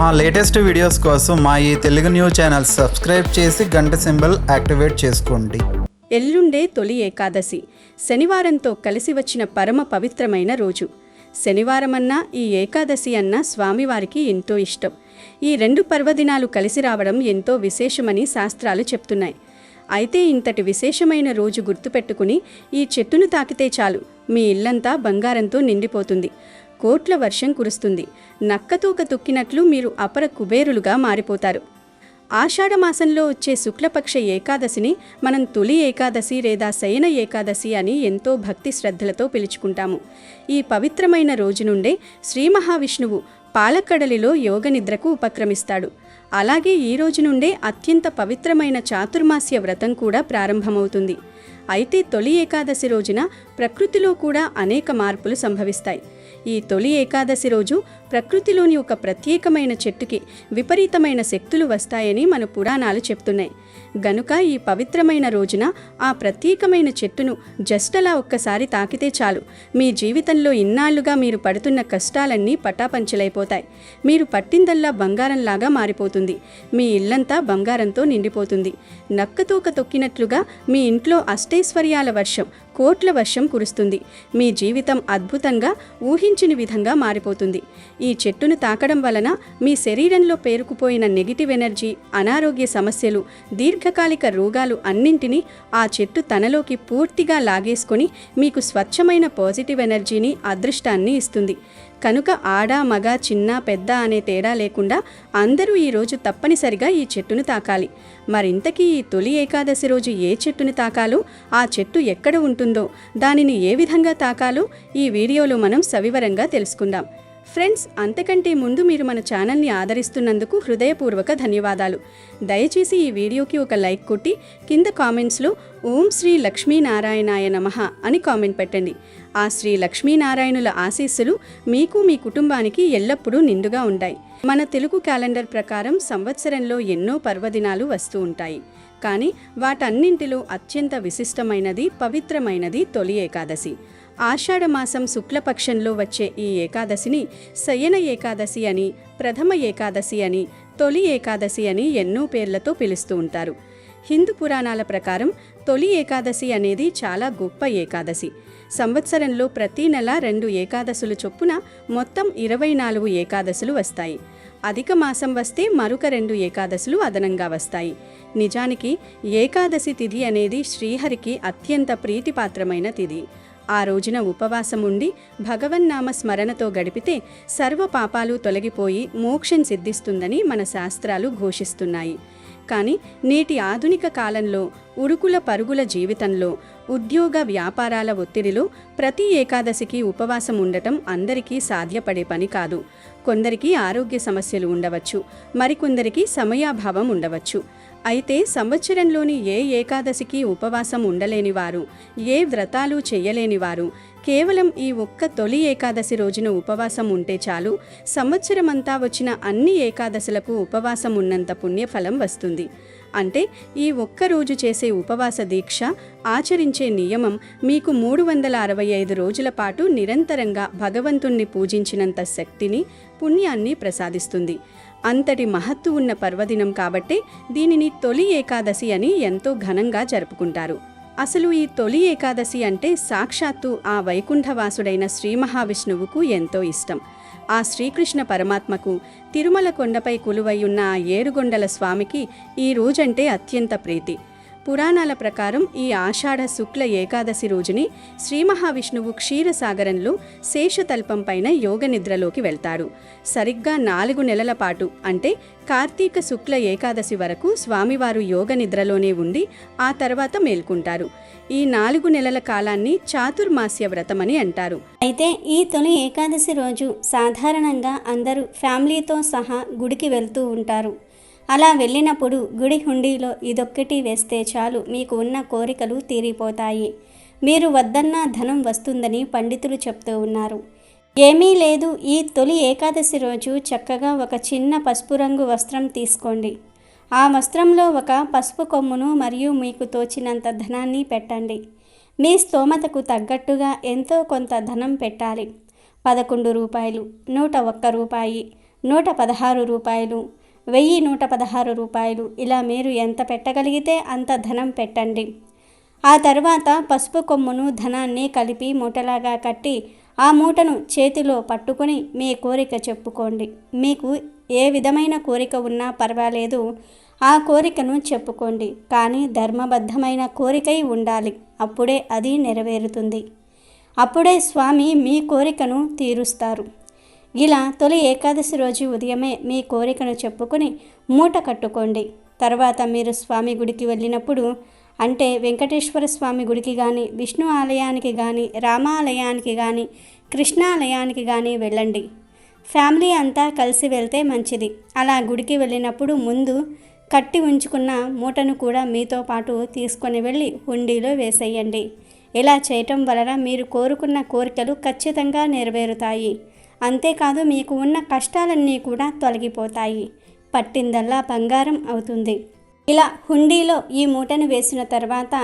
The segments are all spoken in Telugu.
మా లేటెస్ట్ వీడియోస్ కోసం మా ఈ తెలుగు న్యూస్ ఛానల్ సబ్స్క్రైబ్ చేసి గంట సింబల్ యాక్టివేట్ చేసుకోండి. ఎల్లుండే తొలి ఏకాదశి శనివారంతో కలిసి వచ్చిన పరమ పవిత్రమైన రోజు. శనివారమన్నా ఈ ఏకాదశి అన్నా స్వామివారికి ఎంతో ఇష్టం. ఈ రెండు పర్వదినాలు కలిసి రావడం ఎంతో విశేషమని శాస్త్రాలు చెప్తున్నాయి. అయితే ఇంతటి విశేషమైన రోజు గుర్తుపెట్టుకుని ఈ చెట్టును తాకితే చాలు మీ ఇల్లంతా బంగారంతో నిండిపోతుంది. కోట్ల వర్షం కురుస్తుంది. నక్కతూక తొక్కినట్లు మీరు అపర కుబేరులుగా మారిపోతారు. ఆషాఢమాసంలో వచ్చే శుక్లపక్ష ఏకాదశిని మనం తొలి ఏకాదశి లేదా శయన ఏకాదశి అని ఎంతో భక్తి శ్రద్ధలతో పిలుచుకుంటాము. ఈ పవిత్రమైన రోజు నుండే శ్రీ మహావిష్ణువు పాలక్కడలిలో యోగనిద్రకు ఉపక్రమిస్తాడు. అలాగే ఈ రోజు నుండే అత్యంత పవిత్రమైన చాతుర్మాస్య వ్రతం కూడా ప్రారంభమవుతుంది. అయితే తొలి ఏకాదశి రోజున ప్రకృతిలో కూడా అనేక మార్పులు సంభవిస్తాయి. ఈ తొలి ఏకాదశి రోజు ప్రకృతిలోని ఒక ప్రత్యేకమైన చెట్టుకి విపరీతమైన శక్తులు వస్తాయని మన పురాణాలు చెప్తున్నాయి. గనుక ఈ పవిత్రమైన రోజున ఆ ప్రత్యేకమైన చెట్టును జస్ట్ అలా ఒక్కసారి తాకితే చాలు మీ జీవితంలో ఇన్నాళ్లుగా మీరు పడుతున్న కష్టాలన్నీ పటాపంచలైపోతాయి. మీరు పట్టిందల్లా బంగారంలాగా మారిపోతుంది. మీ ఇల్లంతా బంగారంతో నిండిపోతుంది. నక్కతోక తొక్కినట్లుగా మీ ఇంట్లో అష్టైశ్వర్యాల వర్షం, కోట్ల వర్షం కురుస్తుంది. మీ జీవితం అద్భుతంగా ఊహించిన విధంగా మారిపోతుంది. ఈ చెట్టును తాకడం వలన మీ శరీరంలో పేరుకుపోయిన నెగిటివ్ ఎనర్జీ, అనారోగ్య సమస్యలు, దీర్ఘకాలిక రోగాలు అన్నింటినీ ఆ చెట్టు తనలోకి పూర్తిగా లాగేసుకొని మీకు స్వచ్ఛమైన పాజిటివ్ ఎనర్జీని, అదృష్టాన్ని ఇస్తుంది. కనుక ఆడ, మగ, చిన్న, పెద్ద అనే తేడా లేకుండా అందరూ ఈరోజు తప్పనిసరిగా ఈ చెట్టును తాకాలి. మరింతకీ ఈ తొలి ఏకాదశి రోజు ఏ చెట్టును తాకాలో, ఆ చెట్టు ఎక్కడ ఉంటుందో, దానిని ఏ విధంగా తాకాలో ఈ వీడియోలో మనం సవివరంగా తెలుసుకుందాం. ఫ్రెండ్స్, అంతకంటే ముందు మీరు మన ఛానల్ని ఆదరిస్తున్నందుకు హృదయపూర్వక ధన్యవాదాలు. దయచేసి ఈ వీడియోకి ఒక లైక్ కొట్టి కింద కామెంట్స్లో ఓం శ్రీ లక్ష్మీనారాయణాయ నమః అని కామెంట్ పెట్టండి. ఆ శ్రీ లక్ష్మీనారాయణుల ఆశీస్సులు మీకు, మీ కుటుంబానికి ఎల్లప్పుడూ నిండుగా ఉంటాయి. మన తెలుగు క్యాలెండర్ ప్రకారం సంవత్సరంలో ఎన్నో పర్వదినాలు వస్తూ ఉంటాయి. కానీ వాటన్నింటిలో అత్యంత విశిష్టమైనది, పవిత్రమైనది తొలి ఏకాదశి. ఆషాఢమాసం శుక్లపక్షంలో వచ్చే ఈ ఏకాదశిని శయన ఏకాదశి అని, ప్రథమ ఏకాదశి అని, తొలి ఏకాదశి అని ఎన్నో పేర్లతో పిలుస్తూ ఉంటారు. హిందూ పురాణాల ప్రకారం తొలి ఏకాదశి అనేది చాలా గొప్ప ఏకాదశి. సంవత్సరంలో ప్రతి నెల 2 ఏకాదశులు చొప్పున మొత్తం 24 ఏకాదశులు వస్తాయి. అధిక మాసం వస్తే మరొక 2 ఏకాదశులు అదనంగా వస్తాయి. నిజానికి ఏకాదశి తిథి అనేది శ్రీహరికి అత్యంత ప్రీతిపాత్రమైన తిథి. ఆ రోజున ఉపవాసం ఉండి భగవన్నామ స్మరణతో గడిపితే సర్వ పాపాలు తొలగిపోయి మోక్షం సిద్ధిస్తుందని మన శాస్త్రాలు ఘోషిస్తున్నాయి. కానీ నేటి ఆధునిక కాలంలో ఉరుకుల పరుగుల జీవితంలో, ఉద్యోగ వ్యాపారాల ఒత్తిడిలో ప్రతి ఏకాదశికి ఉపవాసం ఉండటం అందరికీ సాధ్యపడే పని కాదు. కొందరికి ఆరోగ్య సమస్యలు ఉండవచ్చు, మరికొందరికి సమయాభావం ఉండవచ్చు. అయితే సంవత్సరంలోని ఏ ఏకాదశికి ఉపవాసం ఉండలేని వారు, ఏ వ్రతాలు చేయలేని వారు కేవలం ఈ ఒక్క తొలి ఏకాదశి రోజున ఉపవాసం ఉంటే చాలు సంవత్సరమంతా వచ్చిన అన్ని ఏకాదశులకు ఉపవాసం ఉన్నంత పుణ్యఫలం వస్తుంది. అంటే ఈ ఒక్క రోజు చేసే ఉపవాస దీక్ష, ఆచరించే నియమం మీకు 365 రోజుల పాటు నిరంతరంగా భగవంతుణ్ణి పూజించినంత శక్తిని, పుణ్యాన్ని ప్రసాదిస్తుంది. అంతటి మహత్తు ఉన్న పర్వదినం కాబట్టే దీనిని తొలి ఏకాదశి అని ఎంతో ఘనంగా జరుపుకుంటారు. అసలు ఈ తొలి ఏకాదశి అంటే సాక్షాత్తు ఆ వైకుంఠవాసుడైన శ్రీ మహావిష్ణువుకు ఎంతో ఇష్టం. ఆ శ్రీకృష్ణ పరమాత్మకు తిరుమల కొండపై కొలువయ్యున్న ఆ ఏడుగొండల స్వామికి ఈ రోజంటే అత్యంత ప్రీతి. పురాణాల ప్రకారం ఈ ఆషాఢ శుక్ల ఏకాదశి రోజుని శ్రీ మహావిష్ణువు క్షీరసాగరంలో శేషతల్పం పైన యోగ నిద్రలోకి వెళ్తాడు. సరిగ్గా 4 నెలల పాటు అంటే కార్తీక శుక్ల ఏకాదశి వరకు స్వామివారు యోగ నిద్రలోనే ఉండి ఆ తర్వాత మేల్కుంటారు. ఈ 4 నెలల కాలాన్ని చాతుర్మాస్య వ్రతమని అంటారు. అయితే ఈ తొలి ఏకాదశి రోజు సాధారణంగా అందరూ ఫ్యామిలీతో సహా గుడికి వెళ్తూ ఉంటారు. అలా వెళ్ళినప్పుడు గుడి హుండీలో ఇదొక్కటి వేస్తే చాలు మీకు ఉన్న కోరికలు తీరిపోతాయి. మీరు వద్దన్న ధనం వస్తుందని పండితులు చెప్తూ ఉన్నారు. ఏమీ లేదు, ఈ తొలి ఏకాదశి రోజు చక్కగా ఒక చిన్న పసుపు రంగు వస్త్రం తీసుకోండి. ఆ వస్త్రంలో ఒక పసుపు కొమ్మును మరియు మీకు తోచినంత ధనాన్ని పెట్టండి. మీ స్తోమతకు తగ్గట్టుగా ఎంతో కొంత ధనం పెట్టాలి. 11 రూపాయలు, 101 రూపాయి, 116 రూపాయలు, 1116 రూపాయలు, ఇలా మీరు ఎంత పెట్టగలిగితే అంత ధనం పెట్టండి. ఆ తర్వాత పసుపు కొమ్మును ధనాన్ని కలిపి మూటలాగా కట్టి ఆ మూటను చేతిలో పట్టుకొని మీ కోరిక చెప్పుకోండి. మీకు ఏ విధమైన కోరిక ఉన్నా పర్వాలేదు, ఆ కోరికను చెప్పుకోండి. కానీ ధర్మబద్ధమైన కోరికై ఉండాలి. అప్పుడే అది నెరవేరుతుంది. అప్పుడే స్వామి మీ కోరికను తీరుస్తారు. ఇలా తొలి ఏకాదశి రోజు ఉదయమే మీ కోరికను చెప్పుకొని మూట కట్టుకోండి. తర్వాత మీరు స్వామి గుడికి వెళ్ళినప్పుడు, అంటే వెంకటేశ్వర స్వామి గుడికి కానీ, విష్ణు ఆలయానికి కానీ, రామాలయానికి కానీ, కృష్ణాలయానికి కానీ వెళ్ళండి. ఫ్యామిలీ అంతా కలిసి వెళ్తే మంచిది. అలా గుడికి వెళ్ళినప్పుడు ముందు కట్టి ఉంచుకున్న మూటను కూడా మీతో పాటు తీసుకొని వెళ్ళి హుండీలో వేసేయండి. ఇలా చేయటం వలన మీరు కోరుకున్న కోరికలు ఖచ్చితంగా నెరవేరుతాయి. అంతేకాదు మీకు ఉన్న కష్టాలన్నీ కూడా తొలగిపోతాయి. పట్టిందల్లా బంగారం అవుతుంది. ఇలా హుండీలో ఈ మూటను వేసిన తర్వాత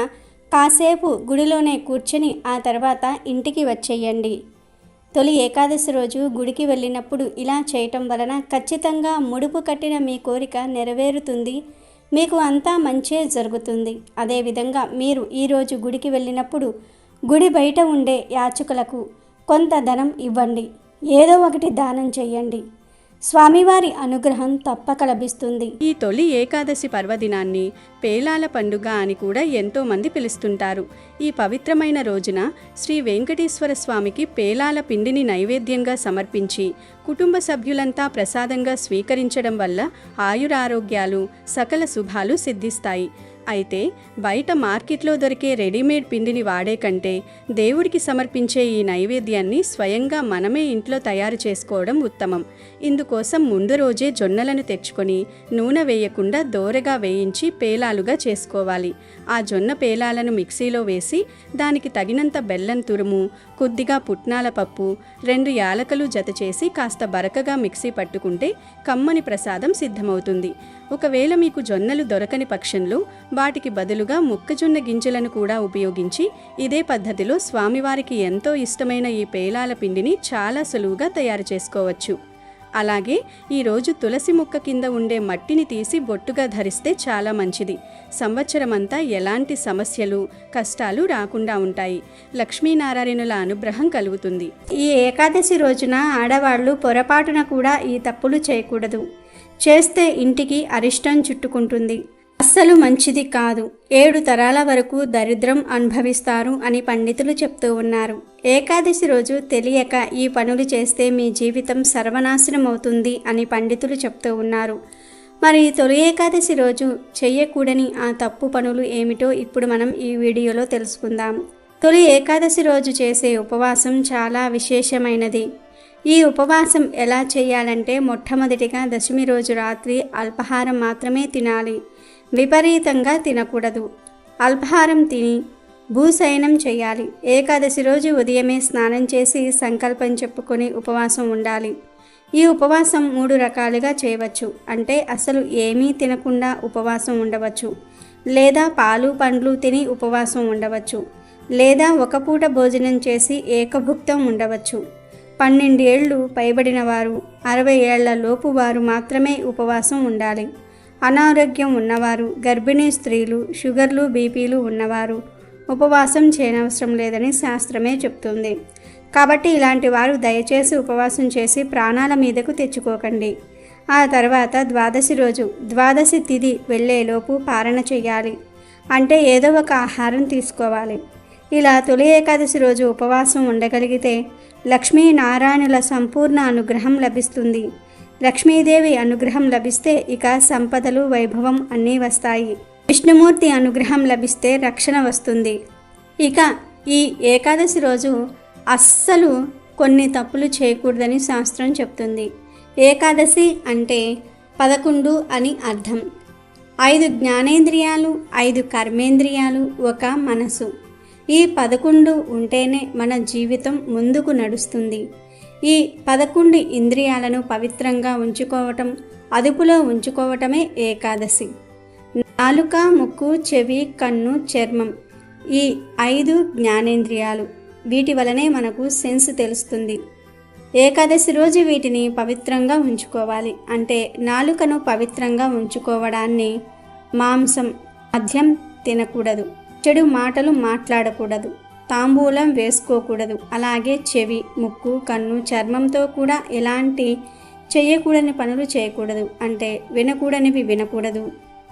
కాసేపు గుడిలోనే కూర్చొని ఆ తర్వాత ఇంటికి వచ్చేయండి. తొలి ఏకాదశి రోజు గుడికి వెళ్ళినప్పుడు ఇలా చేయటం వలన ఖచ్చితంగా ముడుపు కట్టిన మీ కోరిక నెరవేరుతుంది. మీకు అంతా మంచే జరుగుతుంది. అదేవిధంగా మీరు ఈరోజు గుడికి వెళ్ళినప్పుడు గుడి బయట ఉండే యాచకులకు కొంత ధనం ఇవ్వండి. ఏదో ఒకటి దానం చేయండి. స్వామివారి అనుగ్రహం తప్పక లభిస్తుంది. ఈ తొలి ఏకాదశి పర్వదినాన్ని పేలాల పండుగ అని కూడా ఎంతోమంది పిలుస్తుంటారు. ఈ పవిత్రమైన రోజున శ్రీ వెంకటేశ్వర స్వామికి పేలాల పిండిని నైవేద్యంగా సమర్పించి కుటుంబ సభ్యులంతా ప్రసాదంగా స్వీకరించడం వల్ల ఆయురారోగ్యాలు, సకల శుభాలు సిద్ధిస్తాయి. అయితే బయట మార్కెట్లో దొరికే రెడీమేడ్ పిండిని వాడే కంటే దేవుడికి సమర్పించే ఈ నైవేద్యాన్ని స్వయంగా మనమే ఇంట్లో తయారు చేసుకోవడం ఉత్తమం. ఇందుకోసం ముందు రోజే జొన్నలను తెచ్చుకొని నూనె వేయకుండా దోరగా వేయించి పేలాలుగా చేసుకోవాలి. ఆ జొన్న పేలాలను మిక్సీలో వేసి దానికి తగినంత బెల్లం తురుము, కొద్దిగా పుట్నాల పప్పు, 2 యాలకులు జత చేసి కాస్త బరకగా మిక్సీ పట్టుకుంటే కమ్మని ప్రసాదం సిద్ధమవుతుంది. ఒకవేళ మీకు జొన్నలు దొరకని పక్షంలో వాటికి బదులుగా మొక్కజొన్న గింజలను కూడా ఉపయోగించి ఇదే పద్ధతిలో స్వామివారికి ఎంతో ఇష్టమైన ఈ పేలాల పిండిని చాలా సులువుగా తయారు చేసుకోవచ్చు. అలాగే ఈరోజు తులసి మొక్క కింద ఉండే మట్టిని తీసి బొట్టుగా ధరిస్తే చాలా మంచిది. సంవత్సరమంతా ఎలాంటి సమస్యలు, కష్టాలు రాకుండా ఉంటాయి. లక్ష్మీనారాయణుల అనుగ్రహం కలుగుతుంది. ఈ ఏకాదశి రోజున ఆడవాళ్ళు పొరపాటున కూడా ఈ తప్పులు చేయకూడదు. చేస్తే ఇంటికి అరిష్టం చుట్టుకుంటుంది. అస్సలు మంచిది కాదు. 7 తరాల వరకు దరిద్రం అనుభవిస్తారు అని పండితులు చెప్తూ ఉన్నారు. ఏకాదశి రోజు తెలియక ఈ పనులు చేస్తే మీ జీవితం సర్వనాశనం అవుతుంది అని పండితులు చెప్తూ ఉన్నారు. మరి తొలి ఏకాదశి రోజు చెయ్యకూడని ఆ తప్పు పనులు ఏమిటో ఇప్పుడు మనం ఈ వీడియోలో తెలుసుకుందాం. తొలి ఏకాదశి రోజు చేసే ఉపవాసం చాలా విశేషమైనది. ఈ ఉపవాసం ఎలా చేయాలంటే మొట్టమొదటిగా దశమి రోజు రాత్రి అల్పాహారం మాత్రమే తినాలి. విపరీతంగా తినకూడదు. అల్పాహారం తిని భూశయనం చేయాలి. ఏకాదశి రోజు ఉదయమే స్నానం చేసి సంకల్పం చెప్పుకొని ఉపవాసం ఉండాలి. ఈ ఉపవాసం 3 రకాలుగా చేయవచ్చు. అంటే అసలు ఏమీ తినకుండా ఉపవాసం ఉండవచ్చు, లేదా పాలు పండ్లు తిని ఉపవాసం ఉండవచ్చు, లేదా ఒక పూట భోజనం చేసి ఏకభుక్తం ఉండవచ్చు. 12 ఏళ్ళు పైబడిన వారు, 60 ఏళ్ల లోపు వారు మాత్రమే ఉపవాసం ఉండాలి. అనారోగ్యం ఉన్నవారు, గర్భిణీ స్త్రీలు, షుగర్లు, బీపీలు ఉన్నవారు ఉపవాసం చేయనవసరం లేదని శాస్త్రమే చెప్తుంది. కాబట్టి ఇలాంటి వారు దయచేసి ఉపవాసం చేసి ప్రాణాల మీదకు తెచ్చుకోకండి. ఆ తర్వాత ద్వాదశి రోజు, ద్వాదశి తిథి వెళ్ళేలోపు పారణ చేయాలి. అంటే ఏదో ఒక ఆహారం తీసుకోవాలి. ఇలా తొలి ఏకాదశి రోజు ఉపవాసం ఉండగలిగితే లక్ష్మీనారాయణుల సంపూర్ణ అనుగ్రహం లభిస్తుంది. లక్ష్మీదేవి అనుగ్రహం లభిస్తే ఇక సంపదలు, వైభవం అన్నీ వస్తాయి. విష్ణుమూర్తి అనుగ్రహం లభిస్తే రక్షణ వస్తుంది. ఇక ఈ ఏకాదశి రోజు అస్సలు కొన్ని తప్పులు చేయకూడదని శాస్త్రం చెప్తుంది. ఏకాదశి అంటే 11 అని అర్థం. 5 జ్ఞానేంద్రియాలు, 5 కర్మేంద్రియాలు, ఒక మనసు. ఈ 11 ఉంటేనే మన జీవితం ముందుకు నడుస్తుంది. ఈ 11 ఇంద్రియాలను పవిత్రంగా ఉంచుకోవటం, అదుపులో ఉంచుకోవటమే ఏకాదశి. నాలుక, ముక్కు, చెవి, కన్ను, చర్మం, ఈ 5 జ్ఞానేంద్రియాలు. వీటి వలనే మనకు సెన్స్ తెలుస్తుంది. ఏకాదశి రోజు వీటిని పవిత్రంగా ఉంచుకోవాలి. అంటే నాలుకను పవిత్రంగా ఉంచుకోవడాన్ని మాంసం, మద్యం తినకూడదు, చెడు మాటలు మాట్లాడకూడదు, తాంబూలం వేసుకోకూడదు. అలాగే చెవి, ముక్కు, కన్ను, చర్మంతో కూడా ఎలాంటి చేయకూడని పనులు చేయకూడదు. అంటే వినకూడనివి వినకూడదు,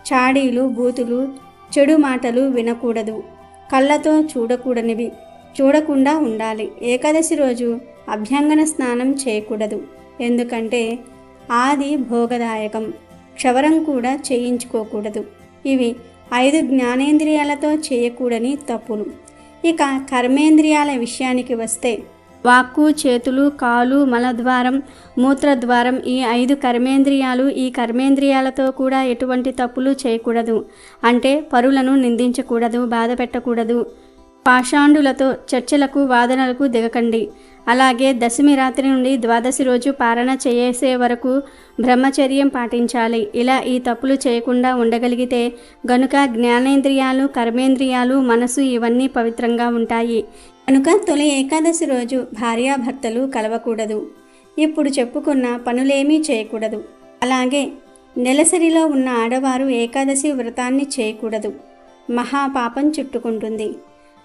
చాడీలు, బూతులు, చెడు మాటలు వినకూడదు, కళ్ళతో చూడకూడనివి చూడకుండా ఉండాలి. ఏకాదశి రోజు అభ్యంగన స్నానం చేయకూడదు, ఎందుకంటే ఆది భోగదాయకం. క్షవరం కూడా చేయించుకోకూడదు. ఇవి 5 జ్ఞానేంద్రియాలతో చేయకూడని తప్పులు. ఇక కర్మేంద్రియాల విషయానికి వస్తే వాక్కు, చేతులు, కాలు, మలద్వారం, మూత్రద్వారం, ఈ 5 కర్మేంద్రియాలు. ఈ కర్మేంద్రియాలతో కూడా ఎటువంటి తప్పులు చేయకూడదు. అంటే పరులను నిందించకూడదు, బాధ పెట్టకూడదు, పాషాండులతో చర్చలకు, వాదనలకు దిగకండి. అలాగే దశమి రాత్రి నుండి ద్వాదశి రోజు పారణ చేసే వరకు బ్రహ్మచర్యం పాటించాలి. ఇలా ఈ తప్పులు చేయకుండా ఉండగలిగితే గనుక జ్ఞానేంద్రియాలు, కర్మేంద్రియాలు, మనసు ఇవన్నీ పవిత్రంగా ఉంటాయి. కనుక తొలి ఏకాదశి రోజు భార్యాభర్తలు కలవకూడదు. ఇప్పుడు చెప్పుకున్న పనులేమీ చేయకూడదు. అలాగే నెలసరిలో ఉన్న ఆడవారు ఏకాదశి వ్రతాన్ని చేయకూడదు, మహాపాపం చుట్టుకుంటుంది.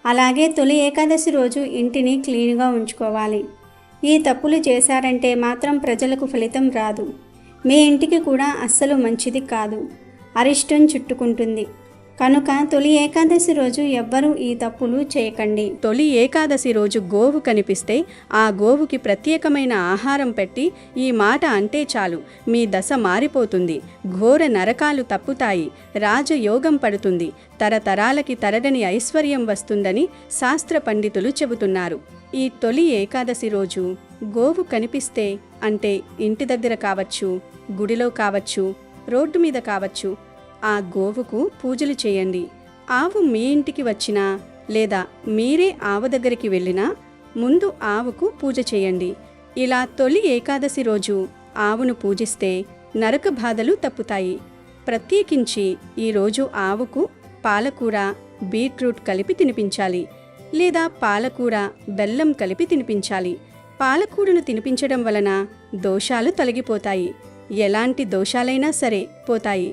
అలాగే తొలి ఏకాదశి రోజు ఇంటిని క్లీన్గా ఉంచుకోవాలి. ఈ తప్పులు చేశారంటే మాత్రం ప్రజలకు ఫలితం రాదు. మీ ఇంటికి కూడా అస్సలు మంచిది కాదు, అరిష్టం చుట్టుకుంటుంది. కనుక తొలి ఏకాదశి రోజు ఎవ్వరూ ఈ తప్పులు చేయకండి. తొలి ఏకాదశి రోజు గోవు కనిపిస్తే ఆ గోవుకి ప్రత్యేకమైన ఆహారం పెట్టి ఈ మాట అంటే చాలు మీ దశ మారిపోతుంది, ఘోర నరకాలు తప్పుతాయి, రాజయోగం పడుతుంది, తరతరాలకి తరగని ఐశ్వర్యం వస్తుందని శాస్త్ర పండితులు చెబుతున్నారు. ఈ తొలి ఏకాదశి రోజు గోవు కనిపిస్తే అంటే ఇంటి దగ్గర కావచ్చు, గుడిలో కావచ్చు, రోడ్డు మీద కావచ్చు, ఆ గోవుకు పూజలు చేయండి. ఆవు మీ ఇంటికి వచ్చినా లేదా మీరే ఆవు దగ్గరికి వెళ్ళినా ముందు ఆవుకు పూజ చేయండి. ఇలా తొలి ఏకాదశి రోజు ఆవును పూజిస్తే నరక బాధలు తప్పుతాయి. ప్రత్యేకించి ఈరోజు ఆవుకు పాలకూర, బీట్రూట్ కలిపి తినిపించాలి, లేదా పాలకూర, బెల్లం కలిపి తినిపించాలి. పాలకూరను తినిపించడం వలన దోషాలు తొలగిపోతాయి, ఎలాంటి దోషాలైనా సరే పోతాయి,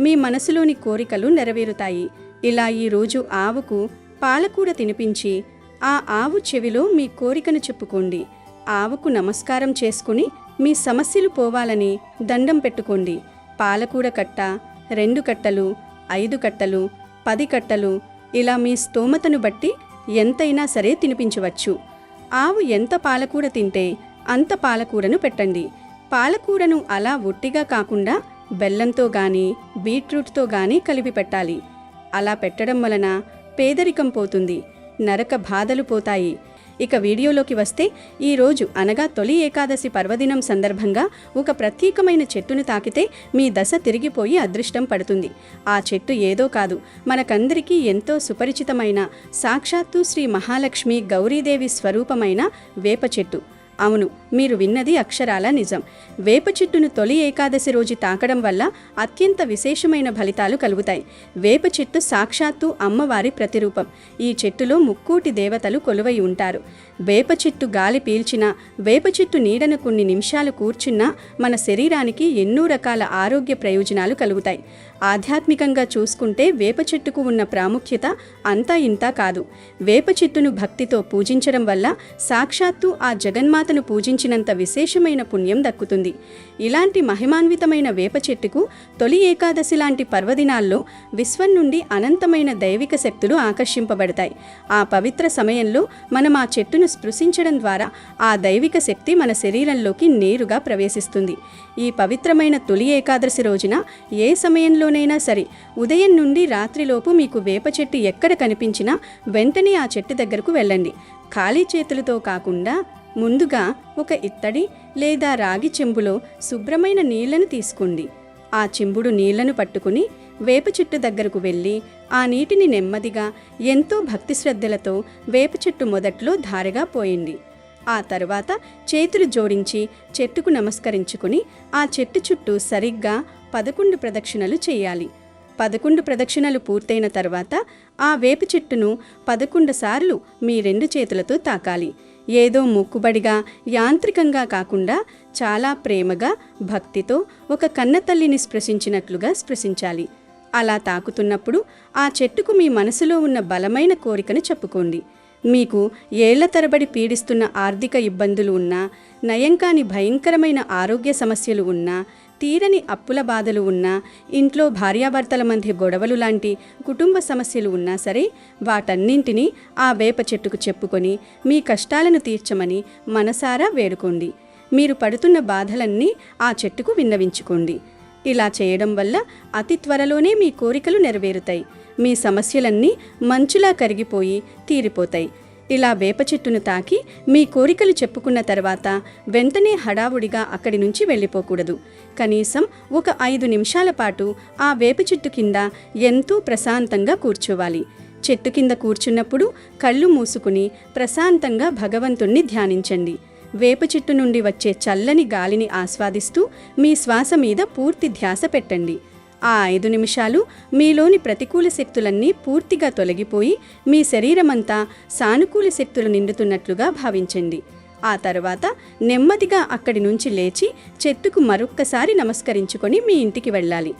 మీ మనసులోని కోరికలు నెరవేరుతాయి. ఇలా ఈరోజు ఆవుకు పాలకూర తినిపించి ఆ ఆవు చెవిలో మీ కోరికను చెప్పుకోండి. ఆవుకు నమస్కారం చేసుకుని మీ సమస్యలు పోవాలని దండం పెట్టుకోండి. పాలకూర కట్ట, 2 కట్టలు, 5 కట్టలు, 10 కట్టలు, ఇలా మీ స్తోమతను బట్టి ఎంతైనా సరే తినిపించవచ్చు. ఆవు ఎంత పాలకూర తింటే అంత పాలకూరను పెట్టండి. పాలకూరను అలా ఒట్టిగా కాకుండా బెల్లంతో గాని, బీట్రూట్తో గాని కలిపి పెట్టాలి. అలా పెట్టడం వలన పేదరికం పోతుంది, నరక బాధలు పోతాయి. ఇక వీడియోలోకి వస్తే ఈరోజు అనగా తొలి ఏకాదశి పర్వదినం సందర్భంగా ఒక ప్రత్యేకమైన చెట్టును తాకితే మీ దశ తిరిగిపోయి అదృష్టం పడుతుంది. ఆ చెట్టు ఏదో కాదు, మనకందరికీ ఎంతో సుపరిచితమైన సాక్షాత్తు శ్రీ మహాలక్ష్మి గౌరీదేవి స్వరూపమైన వేప చెట్టు. అవును, మీరు విన్నది అక్షరాల నిజం. వేప చెట్టును తొలి ఏకాదశి రోజు తాకడం వల్ల అత్యంత విశేషమైన ఫలితాలు కలుగుతాయి. వేప చెట్టు సాక్షాత్తు అమ్మవారి ప్రతిరూపం. ఈ చెట్టులో ముక్కోటి దేవతలు కొలువై ఉంటారు. వేప చెట్టు గాలి పీల్చినా, వేప చెట్టు నీడను కొన్ని నిమిషాలు కూర్చున్నా మన శరీరానికి ఎన్నో రకాల ఆరోగ్య ప్రయోజనాలు కలుగుతాయి. ఆధ్యాత్మికంగా చూసుకుంటే వేప చెట్టుకు ఉన్న ప్రాముఖ్యత అంతా ఇంతా కాదు. వేప చెట్టును భక్తితో పూజించడం వల్ల సాక్షాత్తు ఆ జగన్మాతను పూజించినంత విశేషమైన పుణ్యం దక్కుతుంది. ఇలాంటి మహిమాన్వితమైన వేప చెట్టుకు తొలి ఏకాదశి లాంటి పర్వదినాల్లో విశ్వం నుండి అనంతమైన దైవిక శక్తులు ఆకర్షింపబడతాయి. ఆ పవిత్ర సమయంలో మనం ఆ చెట్టును స్పృశించడం ద్వారా ఆ దైవిక శక్తి మన శరీరంలోకి నేరుగా ప్రవేశిస్తుంది. ఈ పవిత్రమైన తొలి ఏకాదశి రోజున ఏ సమయంలోనైనా సరే ఉదయం నుండి రాత్రిలోపు మీకు వేప చెట్టు ఎక్కడ కనిపించినా వెంటనే ఆ చెట్టు దగ్గరకు వెళ్ళండి. ఖాళీ చేతులతో కాకుండా ముందుగా ఒక ఇత్తడి లేదా రాగి చెంబులో శుభ్రమైన నీళ్లను తీసుకోండి. ఆ చెంబుడు నీళ్లను పట్టుకుని వేప చెట్టు దగ్గరకు వెళ్ళి ఆ నీటిని నెమ్మదిగా ఎంతో భక్తి శ్రద్ధలతో వేప చెట్టు మొదట్లో ధారగా పోయండి. ఆ తరువాత చేతులు జోడించి చెట్టుకు నమస్కరించుకుని ఆ చెట్టు చుట్టూ సరిగ్గా 11 ప్రదక్షిణలు చేయాలి. 11 ప్రదక్షిణలు పూర్తయిన తర్వాత ఆ వేప చెట్టును 11 సార్లు మీ 2 చేతులతో తాకాలి. ఏదో మొక్కుబడిగా యాంత్రికంగా కాకుండా చాలా ప్రేమగా భక్తితో ఒక కన్నతల్లిని స్పృశించినట్లుగా స్పృశించాలి. అలా తాకుతున్నప్పుడు ఆ చెట్టుకు మీ మనసులో ఉన్న బలమైన కోరికను చెప్పుకోండి. మీకు ఏళ్ల తరబడి పీడిస్తున్న ఆర్థిక ఇబ్బందులు ఉన్నా, నయంకాని భయంకరమైన ఆరోగ్య సమస్యలు ఉన్నా, తీరని అప్పుల బాధలు ఉన్నా, ఇంట్లో భార్యాభర్తల మధ్య గొడవలు లాంటి కుటుంబ సమస్యలు ఉన్నా సరే, వాటన్నింటినీ ఆ వేప చెట్టుకు చెప్పుకొని మీ కష్టాలను తీర్చమని మనసారా వేడుకోండి. మీరు పడుతున్న బాధలన్నీ ఆ చెట్టుకు విన్నవించుకోండి. ఇలా చేయడం వల్ల అతి త్వరలోనే మీ కోరికలు నెరవేరుతాయి. మీ సమస్యలన్నీ మంచులా కరిగిపోయి తీరిపోతాయి. ఇలా వేప చెట్టును తాకి మీ కోరికలు చెప్పుకున్న తర్వాత వెంటనే హడావుడిగా అక్కడి నుంచి వెళ్ళిపోకూడదు. కనీసం ఒక 5 నిమిషాల పాటు ఆ వేప చెట్టు కింద ఎంతో ప్రశాంతంగా కూర్చోవాలి. చెట్టు కింద కూర్చున్నప్పుడు కళ్ళు మూసుకుని ప్రశాంతంగా భగవంతుణ్ణి ధ్యానించండి. వేప చెట్టు నుండి వచ్చే చల్లని గాలిని ఆస్వాదిస్తూ మీ శ్వాస మీద పూర్తి ధ్యాస పెట్టండి. ఆ 5 నిమిషాలు మీలోని ప్రతికూల శక్తులన్నీ పూర్తిగా తొలగిపోయి మీ శరీరమంతా సానుకూల శక్తులు నిండుతున్నట్లుగా భావించండి. ఆ తర్వాత నెమ్మదిగా అక్కడి నుంచి లేచి చెట్టుకు మరొక్కసారి నమస్కరించుకొని మీ ఇంటికి వెళ్ళాలి.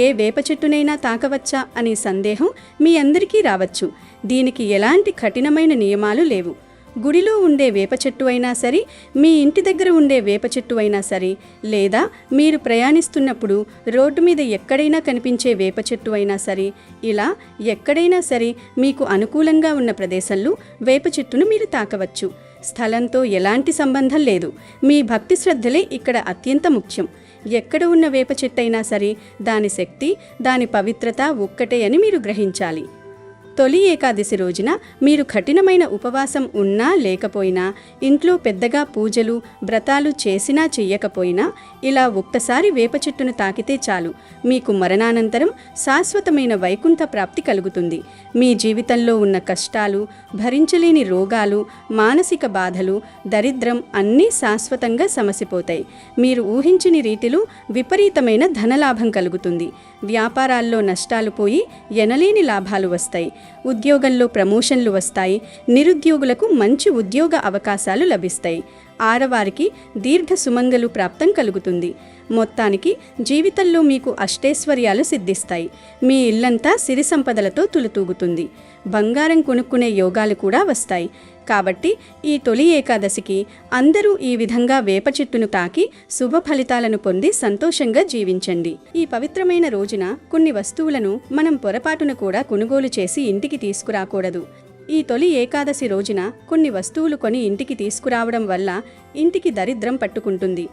ఏ వేప చెట్టునైనా తాకవచ్చా అనే సందేహం మీ అందరికీ రావచ్చు. దీనికి ఎలాంటి కఠినమైన నియమాలు లేవు. గుడిలో ఉండే వేప చెట్టు అయినా సరే, మీ ఇంటి దగ్గర ఉండే వేప చెట్టు అయినా సరే, లేదా మీరు ప్రయాణిస్తున్నప్పుడు రోడ్డు మీద ఎక్కడైనా కనిపించే వేప చెట్టు అయినా సరే, ఇలా ఎక్కడైనా సరే మీకు అనుకూలంగా ఉన్న ప్రదేశంలో వేప చెట్టును మీరు తాకవచ్చు. స్థలంతో ఎలాంటి సంబంధం లేదు. మీ భక్తి శ్రద్ధలే ఇక్కడ అత్యంత ముఖ్యం. ఎక్కడ ఉన్న వేప చెట్టు అయినా సరే, దాని శక్తి, దాని పవిత్రత ఒక్కటే అని మీరు గ్రహించాలి. తొలి ఏకాదశి రోజున మీరు కఠినమైన ఉపవాసం ఉన్నా లేకపోయినా, ఇంట్లో పెద్దగా పూజలు వ్రతాలు చేసినా చెయ్యకపోయినా, ఇలా ఒక్కసారి వేప చెట్టును తాకితే చాలు, మీకు మరణానంతరం శాశ్వతమైన వైకుంఠ ప్రాప్తి కలుగుతుంది. మీ జీవితంలో ఉన్న కష్టాలు, భరించలేని రోగాలు, మానసిక బాధలు, దరిద్రం అన్నీ శాశ్వతంగా సమసిపోతాయి. మీరు ఊహించని రీతిలో విపరీతమైన ధనలాభం కలుగుతుంది. వ్యాపారాల్లో నష్టాలు పోయి ఎనలేని లాభాలు వస్తాయి. ఉద్యోగంలో ప్రమోషన్లు వస్తాయి. నిరుద్యోగులకు మంచి ఉద్యోగ అవకాశాలు లభిస్తాయి. ఆడవారికి దీర్ఘ సుమంగలు ప్రాప్తం కలుగుతుంది. మొత్తానికి జీవితంలో మీకు అష్టైశ్వర్యాలు సిద్ధిస్తాయి. మీ ఇల్లంతా సిరి సంపదలతో తులుతూగుతుంది. బంగారం కొనుక్కునే యోగాలు కూడా వస్తాయి. కాబట్టి ఈ తొలి ఏకాదశికి అందరూ ఈ విధంగా వేప చెట్టును తాకి శుభ ఫలితాలను పొంది సంతోషంగా జీవించండి. ఈ పవిత్రమైన రోజున కొన్ని వస్తువులను మనం పొరపాటున కూడా కొనుగోలు చేసి ఇంటికి తీసుకురాకూడదు. ఈ తొలి ఏకాదశి రోజున కొన్ని వస్తువులు కొని ఇంటికి తీసుకురావడం వల్ల ఇంటికి దరిద్రం పట్టుకుంటుంది.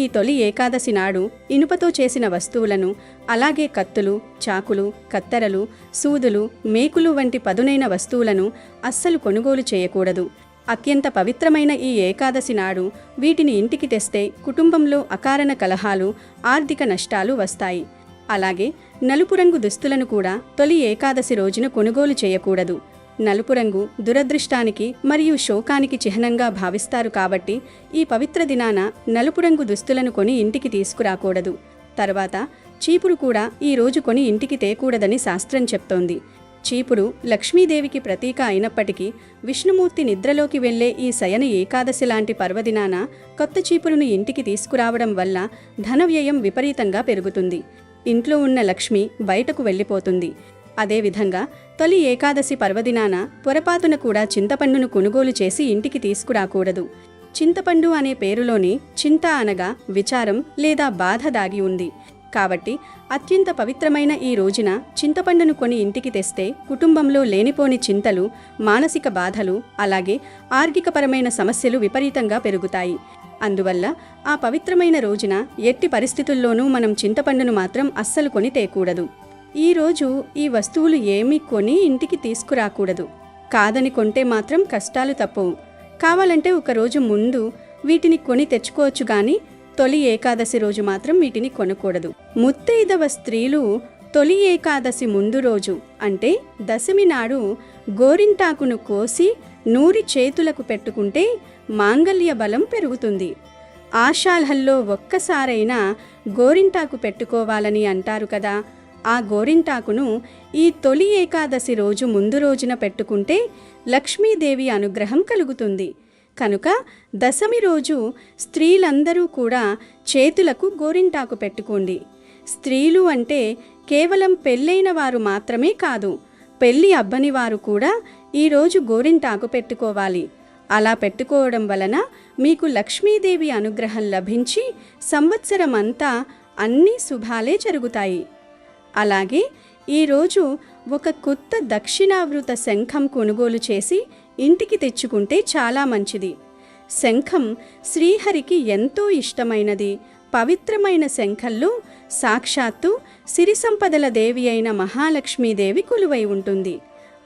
ఈ తొలి ఏకాదశి నాడు ఇనుపతో చేసిన వస్తువులను, అలాగే కత్తులు, చాకులు, కత్తెరలు, సూదులు, మేకులు వంటి పదునైన వస్తువులను అస్సలు కొనుగోలు చేయకూడదు. అత్యంత పవిత్రమైన ఈ ఏకాదశి నాడు వీటిని ఇంటికి తెస్తే కుటుంబంలో అకారణ కలహాలు, ఆర్థిక నష్టాలు వస్తాయి. అలాగే నలుపు రంగు దుస్తులను కూడా తొలి ఏకాదశి రోజున కొనుగోలు చేయకూడదు. నలుపు రంగు దురదృష్టానికి మరియు శోకానికి చిహ్నంగా భావిస్తారు. కాబట్టి ఈ పవిత్ర దినాన నలుపు రంగు దుస్తులను కొని ఇంటికి తీసుకురాకూడదు. తర్వాత చీపురు కూడా ఈ రోజు కొని ఇంటికి తేకూడదని శాస్త్రం చెప్తోంది. చీపురు లక్ష్మీదేవికి ప్రతీక అయినప్పటికీ విష్ణుమూర్తి నిద్రలోకి వెళ్లే ఈ శయన ఏకాదశి లాంటి పర్వదినాన కొత్త చీపురును ఇంటికి తీసుకురావడం వల్ల ధన వ్యయం విపరీతంగా పెరుగుతుంది. ఇంట్లో ఉన్న లక్ష్మి బయటకు వెళ్ళిపోతుంది. అదేవిధంగా తొలి ఏకాదశి పర్వదినాన పొరపాటున కూడా చింతపండును కొనుగోలు చేసి ఇంటికి తీసుకురాకూడదు. చింతపండు అనే పేరులోనే చింత అనగా విచారం లేదా బాధ దాగి ఉంది. కాబట్టి అత్యంత పవిత్రమైన ఈ రోజున చింతపండును కొని ఇంటికి తెస్తే కుటుంబంలో లేనిపోని చింతలు, మానసిక బాధలు, అలాగే ఆర్థికపరమైన సమస్యలు విపరీతంగా పెరుగుతాయి. అందువల్ల ఆ పవిత్రమైన రోజున ఎట్టి పరిస్థితుల్లోనూ మనం చింతపండును మాత్రం అస్సలు కొని తేకూడదు. ఈరోజు ఈ వస్తువులు ఏమీ కొని ఇంటికి తీసుకురాకూడదు. కాదని కొంటే మాత్రం కష్టాలు తప్పవు. కావాలంటే ఒకరోజు ముందు వీటిని కొని తెచ్చుకోవచ్చు, కానీ తొలి ఏకాదశి రోజు మాత్రం వీటిని కొనకూడదు. ముత్తైదవ స్త్రీలు తొలి ఏకాదశి ముందు రోజు అంటే దశమి నాడు గోరింటాకును కోసి నూరి చేతులకు పెట్టుకుంటే మాంగళ్య బలం పెరుగుతుంది. ఆషాఢంలో ఒక్కసారైనా గోరింటాకు పెట్టుకోవాలని అంటారు కదా. ఆ గోరింటాకును ఈ తొలి ఏకాదశి రోజు ముందు రోజున పెట్టుకుంటే లక్ష్మీదేవి అనుగ్రహం కలుగుతుంది. కనుక దశమి రోజు స్త్రీలందరూ కూడా చేతులకు గోరింటాకు పెట్టుకోండి. స్త్రీలు అంటే కేవలం పెళ్ళైన వారు మాత్రమే కాదు, పెళ్ళి అవ్వని వారు కూడా ఈరోజు గోరింటాకు పెట్టుకోవాలి. అలా పెట్టుకోవడం వలన మీకు లక్ష్మీదేవి అనుగ్రహం లభించి సంవత్సరం అంతా అన్ని శుభాలే జరుగుతాయి. అలాగే ఈరోజు ఒక కొత్త దక్షిణావృత శంఖం కొనుగోలు చేసి ఇంటికి తెచ్చుకుంటే చాలా మంచిది. శంఖం శ్రీహరికి ఎంతో ఇష్టమైనది. పవిత్రమైన శంఖంలో సాక్షాత్తు సిరి సంపదల దేవి అయిన మహాలక్ష్మీదేవి కొలువై ఉంటుంది.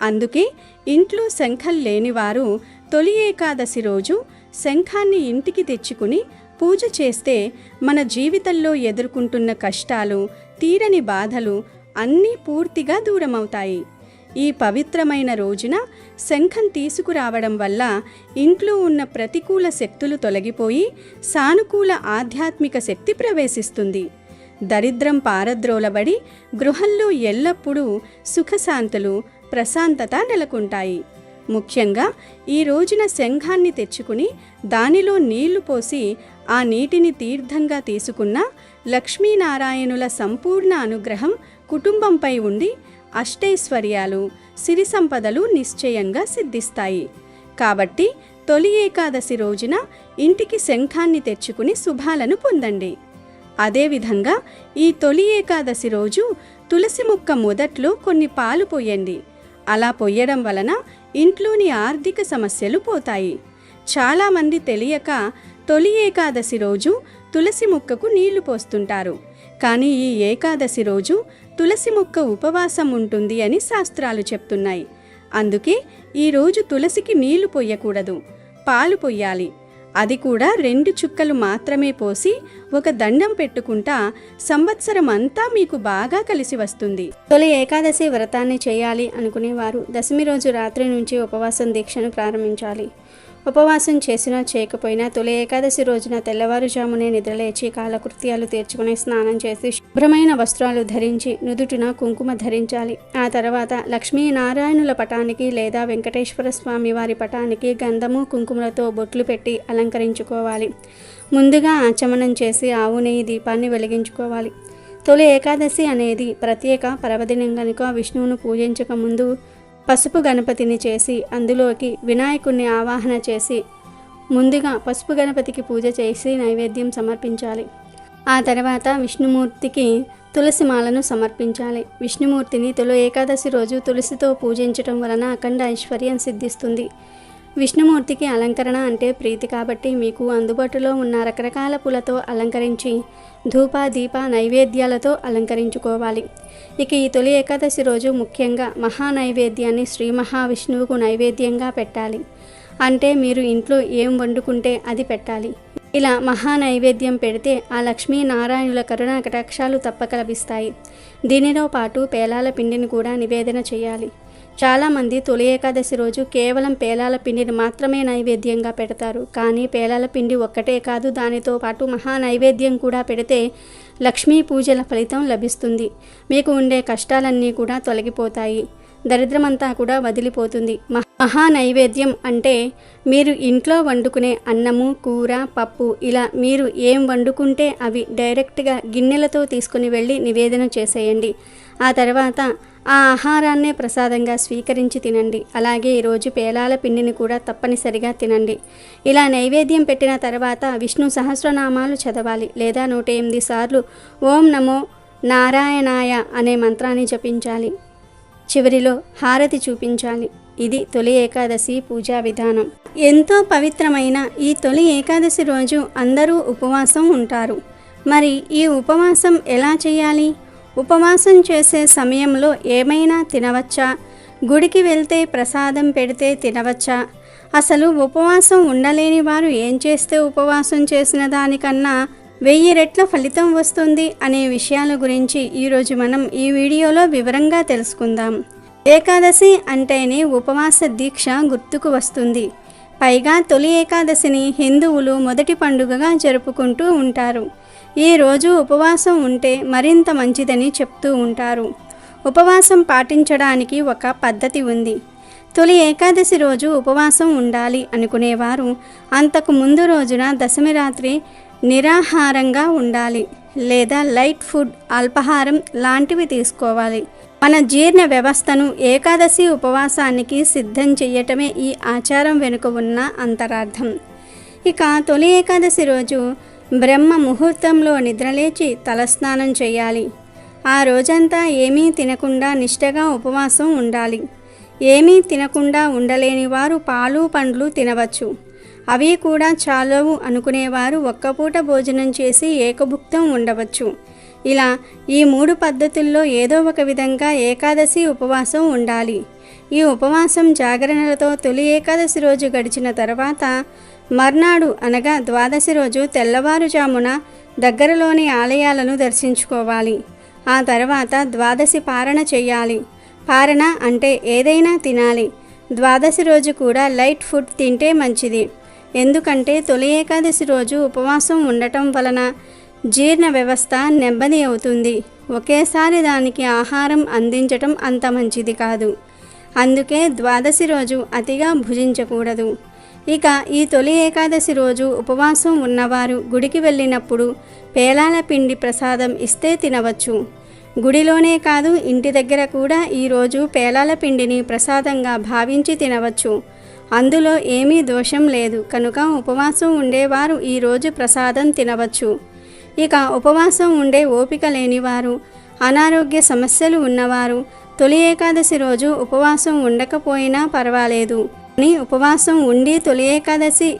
అందుకే ఇంట్లో శంఖం లేనివారు తొలి ఏకాదశి రోజు శంఖాన్ని ఇంటికి తెచ్చుకుని పూజ చేస్తే మన జీవితంలో ఎదుర్కొంటున్న కష్టాలు, తీరని బాధలు అన్నీ పూర్తిగా దూరమవుతాయి. ఈ పవిత్రమైన రోజున శంఖం తీసుకురావడం వల్ల ఇంట్లో ఉన్న ప్రతికూల శక్తులు తొలగిపోయి సానుకూల ఆధ్యాత్మిక శక్తి ప్రవేశిస్తుంది. దరిద్రం పారద్రోలబడి గృహంలో ఎల్లప్పుడూ సుఖశాంతులు, ప్రశాంతత నెలకొంటాయి. ముఖ్యంగా ఈ రోజున శంఖాన్ని తెచ్చుకుని దానిలో నీళ్లు పోసి ఆ నీటిని తీర్థంగా తీసుకున్న లక్ష్మీనారాయణుల సంపూర్ణ అనుగ్రహం కుటుంబంపై ఉండి అష్టైశ్వర్యాలు, సిరి సంపదలు నిశ్చయంగా సిద్ధిస్తాయి. కాబట్టి తొలి ఏకాదశి రోజున ఇంటికి శంఖాన్ని తెచ్చుకుని శుభాలను పొందండి. అదేవిధంగా ఈ తొలి ఏకాదశి రోజు తులసి మొక్క మొదట్లో కొన్ని పాలు పోయండి. అలా పొయ్యడం వలన ఇంట్లోని ఆర్థిక సమస్యలు పోతాయి. చాలామంది తెలియక తొలి ఏకాదశి రోజు తులసి మొక్కకు నీళ్లు పోస్తుంటారు. కానీ ఈ ఏకాదశి రోజు తులసి మొక్క ఉపవాసం ఉంటుంది అని శాస్త్రాలు చెప్తున్నాయి. అందుకే ఈరోజు తులసికి నీళ్లు పొయ్యకూడదు, పాలు పొయ్యాలి. అది కూడా 2 చుక్కలు మాత్రమే పోసి ఒక దండం పెట్టుకుంటా సంవత్సరం అంతా మీకు బాగా కలిసి వస్తుంది. తొలి ఏకాదశి వ్రతాన్ని చేయాలి అనుకునేవారు దశమి రోజు రాత్రి నుంచి ఉపవాసం దీక్షను ప్రారంభించాలి. ఉపవాసం చేసినా చేయకపోయినా తొలి ఏకాదశి రోజున తెల్లవారుజామునే నిద్రలేచి కాలకృత్యాలు తీర్చుకుని స్నానం చేసి శుభ్రమైన వస్త్రాలు ధరించి నుదుటిన కుంకుమ ధరించాలి. ఆ తర్వాత లక్ష్మీనారాయణుల పటానికి లేదా వెంకటేశ్వర స్వామి వారి పటానికి గంధము కుంకుమలతో బొట్లు పెట్టి అలంకరించుకోవాలి. ముందుగా ఆచమనం చేసి ఆవు నెయ్యి దీపాన్ని వెలిగించుకోవాలి. తొలి ఏకాదశి అనేది ప్రత్యేక పర్వదినం కనుక విష్ణువును పూజించక ముందు పసుపు గణపతిని చేసి అందులోకి వినాయకుడిని ఆవాహన చేసి ముందుగా పసుపు గణపతికి పూజ చేసి నైవేద్యం సమర్పించాలి. ఆ తర్వాత విష్ణుమూర్తికి తులసి మాలను సమర్పించాలి. విష్ణుమూర్తిని తొలి ఏకాదశి రోజు తులసితో పూజించడం వలన అఖండ ఐశ్వర్యం సిద్ధిస్తుంది. విష్ణుమూర్తికి అలంకరణ అంటే ప్రీతి కాబట్టి మీకు అందుబాటులో ఉన్న రకరకాల పూలతో అలంకరించి ధూప దీప నైవేద్యాలతో అలంకరించుకోవాలి. ఇక ఈ తొలి ఏకాదశి రోజు ముఖ్యంగా మహా నైవేద్యాన్ని శ్రీ మహావిష్ణువుకు నైవేద్యంగా పెట్టాలి. అంటే మీరు ఇంట్లో ఏం వండుకుంటే అది పెట్టాలి. ఇలా మహా నైవేద్యం పెడితే ఆ లక్ష్మీనారాయణుల కరుణా కటాక్షాలు తప్పక లభిస్తాయి. దీనితో పాటు పేలాల పిండిని కూడా నివేదన చేయాలి. చాలామంది తొలి ఏకాదశి రోజు కేవలం పేలాల పిండిని మాత్రమే నైవేద్యంగా పెడతారు. కానీ పేలాల పిండి ఒక్కటే కాదు, దానితో పాటు మహా నైవేద్యం కూడా పెడితే లక్ష్మీ పూజల ఫలితం లభిస్తుంది. మీకు ఉండే కష్టాలన్నీ కూడా తొలగిపోతాయి. దరిద్రమంతా కూడా వదిలిపోతుంది. మహా నైవేద్యం అంటే మీరు ఇంట్లో వండుకునే అన్నము, కూర, పప్పు ఇలా మీరు ఏం వండుకుంటే అవి డైరెక్ట్గా గిన్నెలతో తీసుకుని వెళ్ళి నివేదన చేసేయండి. ఆ తర్వాత ఆ ఆహారాన్నే ప్రసాదంగా స్వీకరించి తినండి. అలాగే ఈరోజు పేలాల పిండిని కూడా తప్పనిసరిగా తినండి. ఇలా నైవేద్యం పెట్టిన తర్వాత విష్ణు సహస్రనామాలు చదవాలి లేదా 108 సార్లు ఓం నమో నారాయణాయ అనే మంత్రాన్ని జపించాలి. చివరిలో హారతి చూపించాలి. ఇది తొలి ఏకాదశి పూజా విధానం. ఎంతో పవిత్రమైన ఈ తొలి ఏకాదశి రోజు అందరూ ఉపవాసం ఉంటారు. మరి ఈ ఉపవాసం ఎలా చేయాలి? ఉపవాసం చేసే సమయంలో ఏమైనా తినవచ్చా? గుడికి వెళ్తే ప్రసాదం పెడితే తినవచ్చా? అసలు ఉపవాసం ఉండలేని వారు ఏం చేస్తే ఉపవాసం చేసిన దానికన్నా 1000 రెట్ల ఫలితం వస్తుంది అనే విషయాల గురించి ఈరోజు మనం ఈ వీడియోలో వివరంగా తెలుసుకుందాం. ఏకాదశి అంటేనే ఉపవాస దీక్ష గుర్తుకు వస్తుంది. పైగా తొలి ఏకాదశిని హిందువులు మొదటి పండుగగా జరుపుకుంటూ ఉంటారు. ఈ రోజు ఉపవాసం ఉంటే మరింత మంచిదని చెప్తూ ఉంటారు. ఉపవాసం పాటించడానికి ఒక పద్ధతి ఉంది. తొలి ఏకాదశి రోజు ఉపవాసం ఉండాలి అనుకునేవారు అంతకు ముందు రోజున దశమి రాత్రి నిరాహారంగా ఉండాలి లేదా లైట్ ఫుడ్ అల్పాహారం లాంటివి తీసుకోవాలి. మన జీర్ణ వ్యవస్థను ఏకాదశి ఉపవాసానికి సిద్ధం చేయటమే ఈ ఆచారం వెనుక ఉన్న అంతరార్థం. ఇక తొలి ఏకాదశి రోజు బ్రహ్మ ముహూర్తంలో నిద్రలేచి తలస్నానం చేయాలి. ఆ రోజంతా ఏమీ తినకుండా నిష్టగా ఉపవాసం ఉండాలి. ఏమీ తినకుండా ఉండలేని వారు పాలు పండ్లు తినవచ్చు. అవి కూడా చాలవు అనుకునేవారు ఒక్కపూట భోజనం చేసి ఏకభుక్తం ఉండవచ్చు. ఇలా ఈ 3 పద్ధతుల్లో ఏదో ఒక విధంగా ఏకాదశి ఉపవాసం ఉండాలి. ఈ ఉపవాసం జాగరణలతో తొలి ఏకాదశి రోజు గడిచిన తర్వాత మర్నాడు అనగా ద్వాదశి రోజు తెల్లవారుజామున దగ్గరలోని ఆలయాలను దర్శించుకోవాలి. ఆ తర్వాత ద్వాదశి పారణ చేయాలి. పారణ అంటే ఏదైనా తినాలి. ద్వాదశి రోజు కూడా లైట్ ఫుడ్ తింటే మంచిది. ఎందుకంటే తొలి ఏకాదశి రోజు ఉపవాసం ఉండటం వలన జీర్ణ వ్యవస్థ నెమ్మది అవుతుంది. ఒకేసారి దానికి ఆహారం అందించటం అంత మంచిది కాదు. అందుకే ద్వాదశి రోజు అతిగా భుజించకూడదు. ఇక ఈ తొలి ఏకాదశి రోజు ఉపవాసం ఉన్నవారు గుడికి వెళ్ళినప్పుడు పేలాల పిండి ప్రసాదం ఇస్తే తినవచ్చు. గుడిలోనే కాదు ఇంటి దగ్గర కూడా ఈరోజు పేలాల పిండిని ప్రసాదంగా భావించి తినవచ్చు. అందులో ఏమీ దోషం లేదు కనుక ఉపవాసం ఉండేవారు ఈరోజు ప్రసాదం తినవచ్చు. ఇక ఉపవాసం ఉండే ఓపిక లేనివారు, అనారోగ్య సమస్యలు ఉన్నవారు తొలి ఏకాదశి రోజు ఉపవాసం ఉండకపోయినా పర్వాలేదు. అని ఉపవాసం ఉండి తొలి ఏకాదశి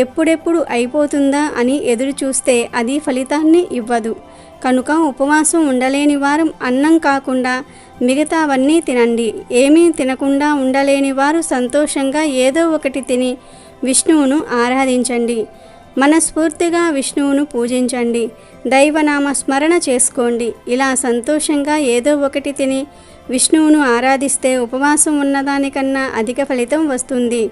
ఎప్పుడెప్పుడు అయిపోతుందా అని ఎదురు చూస్తే అది ఫలితాన్ని ఇవ్వదు. కనుక ఉపవాసం ఉండలేని వారు అన్నం కాకుండా మిగతావన్నీ తినండి. ఏమీ తినకుండా ఉండలేని వారు సంతోషంగా ఏదో ఒకటి తిని విష్ణువును ఆరాధించండి. మనస్ఫూర్తిగా విష్ణువును పూజించండి. దైవనామ స్మరణ చేసుకోండి. ఇలా సంతోషంగా ఏదో ఒకటి తిని విష్ణువును ఆరాధిస్తే ఉపవాసం ఉన్నదానికన్నా అధిక ఫలితం వస్తుంది.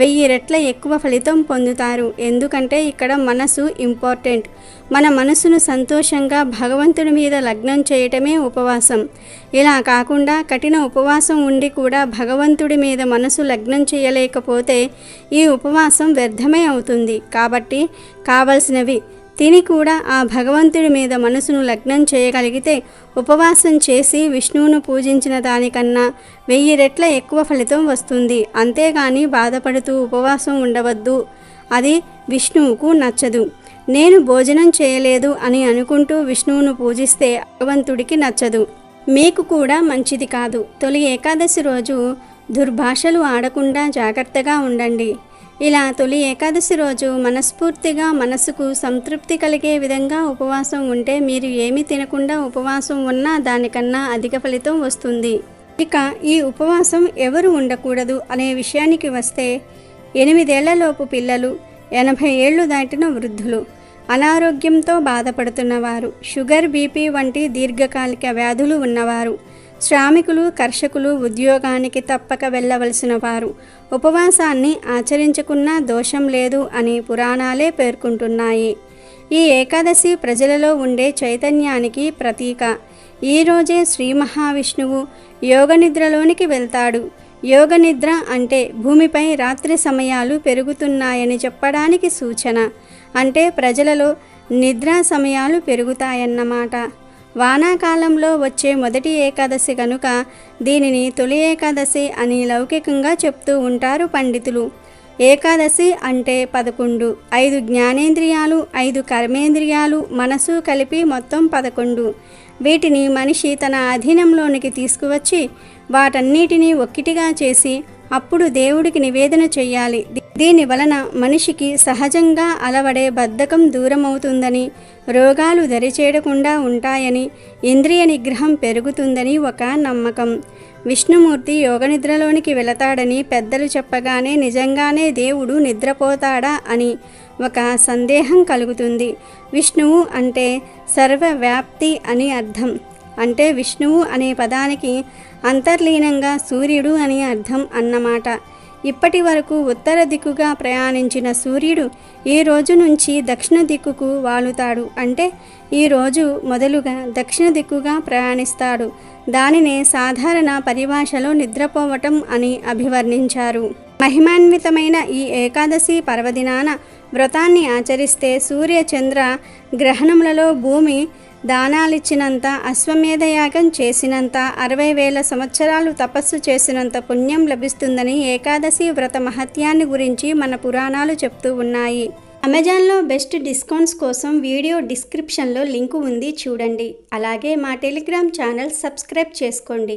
1000 రెట్ల ఎక్కువ ఫలితం పొందుతారు. ఎందుకంటే ఇక్కడ మనసు ఇంపార్టెంట్. మన మనసును సంతోషంగా భగవంతుడి మీద లగ్నం చేయటమే ఉపవాసం. ఇలా కాకుండా కఠిన ఉపవాసం ఉండి కూడా భగవంతుడి మీద మనసు లగ్నం చేయలేకపోతే ఈ ఉపవాసం వ్యర్థమే అవుతుంది. కాబట్టి కావలసినవి తిని కూడా ఆ భగవంతుడి మీద మనసును లగ్నం చేయగలిగితే ఉపవాసం చేసి విష్ణువును పూజించిన దానికన్నా 1000 రెట్ల ఎక్కువ ఫలితం వస్తుంది. అంతేగాని బాధపడుతూ ఉపవాసం ఉండవద్దు. అది విష్ణువుకు నచ్చదు. నేను భోజనం చేయలేదు అని అనుకుంటూ విష్ణువును పూజిస్తే భగవంతుడికి నచ్చదు, మీకు కూడా మంచిది కాదు. తొలి ఏకాదశి రోజు దుర్భాషలు ఆడకుండా జాగ్రత్తగా ఉండండి. ఇలా తొలి ఏకాదశి రోజు మనస్ఫూర్తిగా మనసుకు సంతృప్తి కలిగే విధంగా ఉపవాసం ఉంటే మీరు ఏమీ తినకుండా ఉపవాసం ఉన్నా దానికన్నా అధిక ఫలితం వస్తుంది. ఇక ఈ ఉపవాసం ఎవరు ఉండకూడదు అనే విషయానికి వస్తే 8 ఏళ్లలోపు పిల్లలు, 80 ఏళ్లు దాటిన వృద్ధులు, అనారోగ్యంతో బాధపడుతున్నవారు, షుగర్, బీపీ వంటి దీర్ఘకాలిక వ్యాధులు ఉన్నవారు, శ్రామికులు, కర్షకులు, ఉద్యోగానికి తప్పక వెళ్ళవలసిన వారు ఉపవాసాన్ని ఆచరించుకున్నా దోషం లేదు అని పురాణాలే పేర్కొంటున్నాయి. ఈ ఏకాదశి ప్రజలలో ఉండే చైతన్యానికి ప్రతీక. ఈరోజే శ్రీ మహావిష్ణువు యోగనిద్రలోనికి వెళ్తాడు. యోగనిద్ర అంటే భూమిపై రాత్రి సమయాలు పెరుగుతున్నాయని చెప్పడానికి సూచన. అంటే ప్రజలలో నిద్రా సమయాలు పెరుగుతాయన్నమాట. వానాకాలంలో వచ్చే మొదటి ఏకాదశి కనుక దీనిని తొలి ఏకాదశి అని లౌకికంగా చెప్తూ ఉంటారు పండితులు. ఏకాదశి అంటే 11. 5 జ్ఞానేంద్రియాలు, 5 కర్మేంద్రియాలు, మనసు కలిపి మొత్తం 11. వీటిని మనిషి తన అధీనంలోనికి తీసుకువచ్చి వాటన్నిటినీ ఒక్కటిగా చేసి అప్పుడు దేవుడికి నివేదన చెయ్యాలి. దీని వలన మనిషికి సహజంగా అలవడే బద్ధకం దూరమవుతుందని, రోగాలు దరిచేరకుండా ఉంటాయని, ఇంద్రియ నిగ్రహం పెరుగుతుందని ఒక నమ్మకం. విష్ణుమూర్తి యోగనిద్రలోనికి వెళతాడని పెద్దలు చెప్పగానే నిజంగానే దేవుడు నిద్రపోతాడా అని ఒక సందేహం కలుగుతుంది. విష్ణువు అంటే సర్వవ్యాప్తి అని అర్థం. అంటే విష్ణువు అనే పదానికి అంతర్లీనంగా సూర్యుడు అని అర్థం అన్నమాట. ఇప్పటి వరకు ఉత్తర దిక్కుగా ప్రయాణించిన సూర్యుడు ఈ రోజు నుంచి దక్షిణ దిక్కుకు వాలుతాడు. అంటే ఈ రోజు మొదలుగా దక్షిణ దిక్కుగా ప్రయాణిస్తాడు. దానినే సాధారణ పరిభాషలో నిద్రపోవటం అని అభివర్ణించారు. మహిమాన్వితమైన ఈ ఏకాదశి పర్వదినాన వ్రతాన్ని ఆచరిస్తే సూర్య చంద్ర గ్రహణములలో భూమి దానాలిచ్చినంత, అశ్వమేధయాగం చేసినంత, 60,000 సంవత్సరాలు తపస్సు చేసినంత పుణ్యం లభిస్తుందని ఏకాదశి వ్రత మహత్యాన్ని గురించి మన పురాణాలు చెప్తూ ఉన్నాయి. అమెజాన్లో బెస్ట్ డిస్కౌంట్స్ కోసం వీడియో డిస్క్రిప్షన్లో లింకు ఉంది, చూడండి. అలాగే మా టెలిగ్రామ్ ఛానల్ సబ్స్క్రైబ్ చేసుకోండి.